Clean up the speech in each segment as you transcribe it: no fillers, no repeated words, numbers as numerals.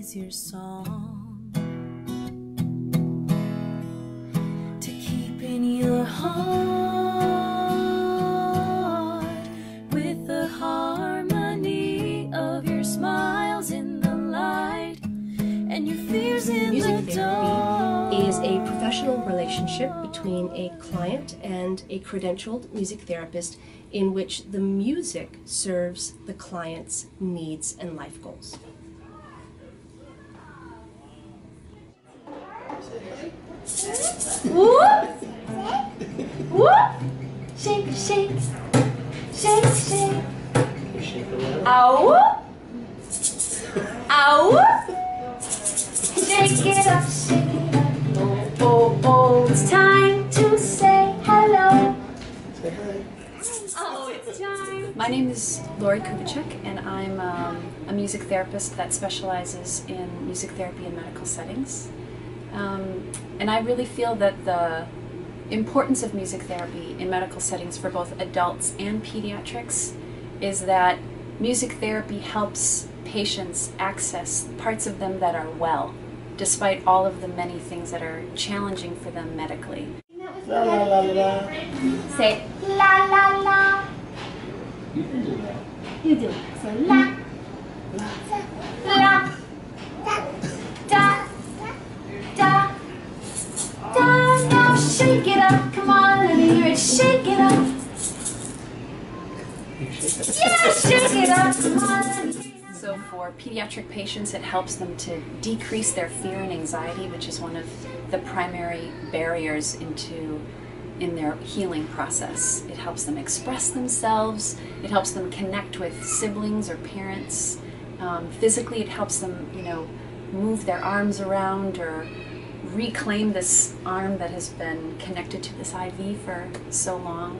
is your song to keep in your heart with the harmony of your smiles in the light and your fears in Music the therapy dark. is a professional relationship between a client and a credentialed music therapist in which the music serves the client's needs and life goals. Whoop! Whoop! Shake, shake, shake, shake. Ow! Ow! Shake it up, shake it up. Oh, oh, oh, it's time to say hello. Say hi. Oh, it's time. My name is Lori Kubicek, and I'm a music therapist that specializes in music therapy in medical settings. And I really feel that the importance of music therapy in medical settings for both adults and pediatrics is that music therapy helps patients access parts of them that are well, despite all of the many things that are challenging for them medically. La la la la. Say la la la. You can do that. You do it. Say la. La. Da. Da. Da. Now shake it up. Come on, let me hear it. Shake it up. Yeah, shake it up. Come on, let me hear it. So for pediatric patients, it helps them to decrease their fear and anxiety, which is one of the primary barriers in their healing process. It helps them express themselves. It helps them connect with siblings or parents. Physically, it helps them, move their arms around or reclaim this arm that has been connected to this IV for so long.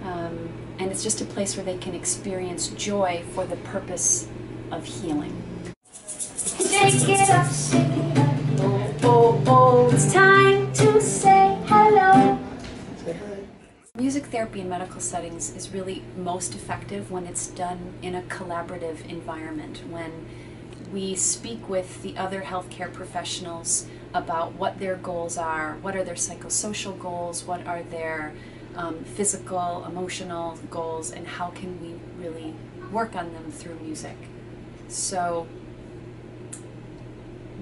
And it's just a place where they can experience joy for the purpose of healing. Shake it up, shake it up. Oh, oh, oh, it's time to say hello. Say hi. Music therapy in medical settings is really most effective when it's done in a collaborative environment, when we speak with the other healthcare professionals about what their goals are, what are their psychosocial goals, what are their physical, emotional goals, and how can we really work on them through music. So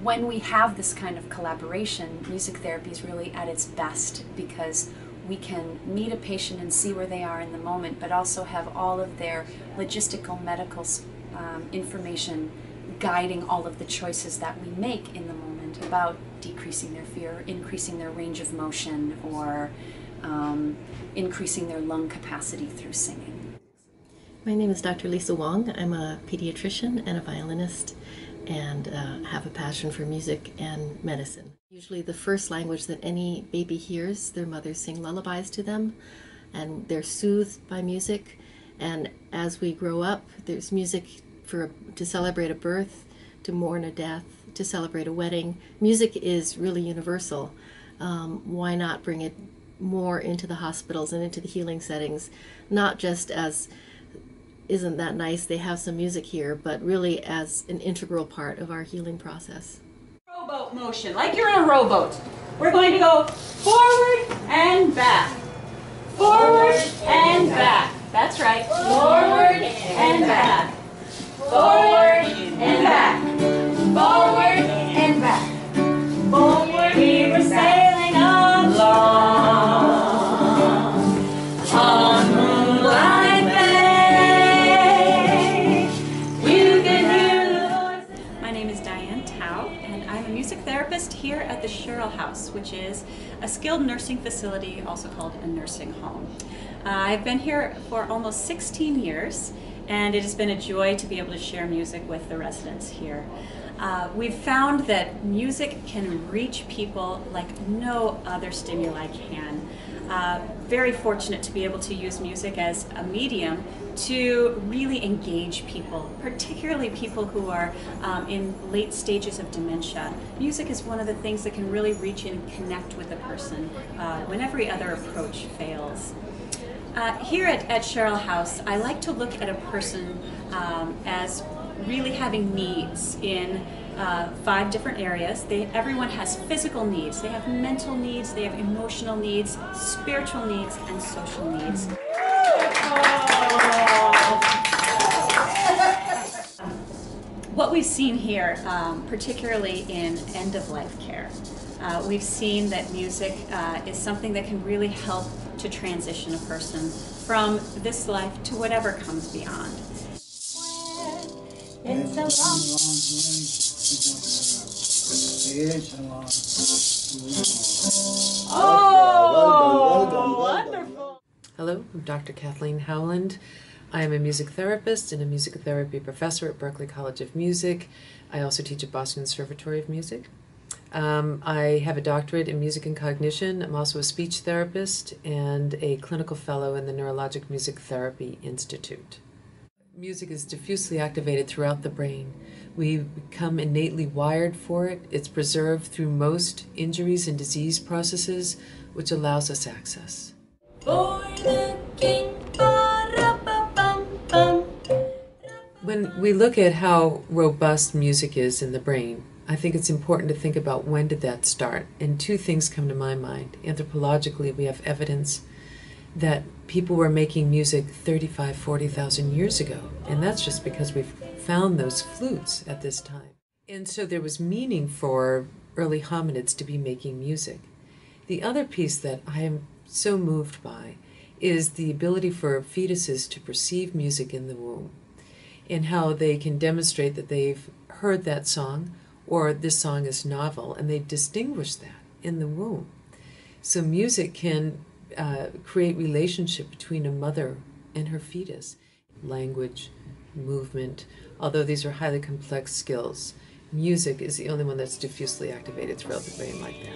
when we have this kind of collaboration, music therapy is really at its best because we can meet a patient and see where they are in the moment, but also have all of their logistical medical information guiding all of the choices that we make in the moment about decreasing their fear, increasing their range of motion, or increasing their lung capacity through singing. My name is Dr. Lisa Wong. I'm a pediatrician and a violinist and have a passion for music and medicine. Usually the first language that any baby hears, their mothers sing lullabies to them, and they're soothed by music. And as we grow up, there's music to celebrate a birth, to mourn a death, to celebrate a wedding. Music is really universal. Why not bring it more into the hospitals and into the healing settings, not just as isn't that nice, they have some music here, but really as an integral part of our healing process. Rowboat motion, like you're in a rowboat. We're going to go forward and back. Forward and back. That's right. Forward and back. Forward and back. Forward and back. Forward. We were sailing along on Moonlight Bay. You can hear the voice. My name is Diane Tao, and I'm a music therapist here at the Sherrill House, which is a skilled nursing facility, also called a nursing home. I've been here for almost 16 years, and it has been a joy to be able to share music with the residents here. We've found that music can reach people like no other stimuli can. Very fortunate to be able to use music as a medium to really engage people, particularly people who are in late stages of dementia. Music is one of the things that can really reach in and connect with a person when every other approach fails. Here at Sherrill House, I like to look at a person as really having needs in 5 different areas. Everyone has physical needs. They have mental needs, they have emotional needs, spiritual needs, and social needs. What we've seen here, particularly in end-of-life care, we've seen that music is something that can really help to transition a person from this life to whatever comes beyond. Oh, Wonderful! Hello, I'm Dr. Kathleen Howland. I am a music therapist and a music therapy professor at Berklee College of Music. I also teach at Boston Conservatory of Music. I have a doctorate in music and cognition. I'm also a speech therapist and a clinical fellow in the Neurologic Music Therapy Institute. Music is diffusely activated throughout the brain. We become innately wired for it. It's preserved through most injuries and disease processes, which allows us access. When we look at how robust music is in the brain, I think it's important to think about when did that start. And 2 things come to my mind. Anthropologically, we have evidence that people were making music 35,000, 40,000 years ago. And that's just because we've found those flutes at this time. And so there was meaning for early hominids to be making music. The other piece that I am so moved by is the ability for fetuses to perceive music in the womb, and how they can demonstrate that they've heard that song or this song is novel, and they distinguish that in the womb. So music can create relationship between a mother and her fetus. Language, movement, although these are highly complex skills, music is the only one that's diffusely activated throughout the brain like that.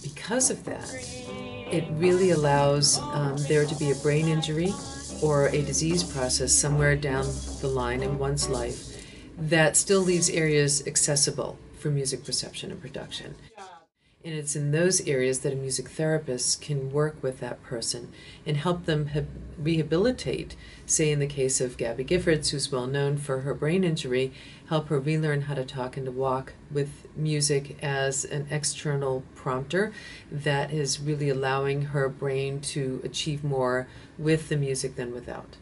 Because of that, it really allows there to be a brain injury or a disease process somewhere down the line in one's life that still leaves areas accessible for music perception and production. And it's in those areas that a music therapist can work with that person and help them rehabilitate. Say in the case of Gabby Giffords, who's well known for her brain injury, help her relearn how to talk and to walk with music as an external prompter that is really allowing her brain to achieve more with the music than without.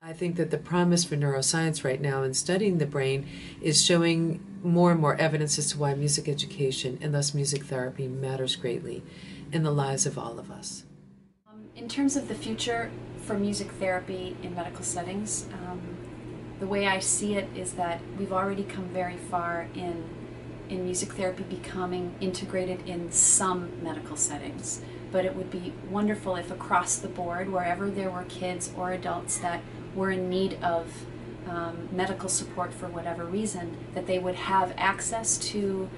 I think that the promise for neuroscience right now in studying the brain is showing more and more evidence as to why music education and thus music therapy matters greatly in the lives of all of us. In terms of the future for music therapy in medical settings, the way I see it is that we've already come very far in music therapy becoming integrated in some medical settings. But it would be wonderful if across the board, wherever there were kids or adults that were in need of medical support for whatever reason, that they would have access to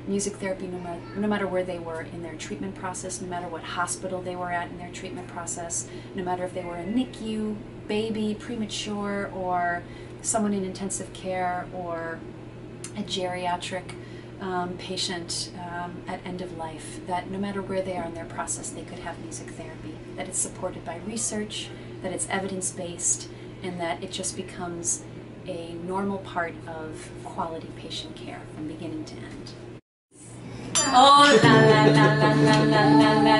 music therapy no matter where they were in their treatment process, no matter what hospital they were at in their treatment process, no matter if they were a NICU, baby, premature, or someone in intensive care, or a geriatric patient at end of life, that no matter where they are in their process, they could have music therapy, that it's supported by research, that it's evidence-based, and that it just becomes a normal part of quality patient care from beginning to end. Oh, la la la la la la la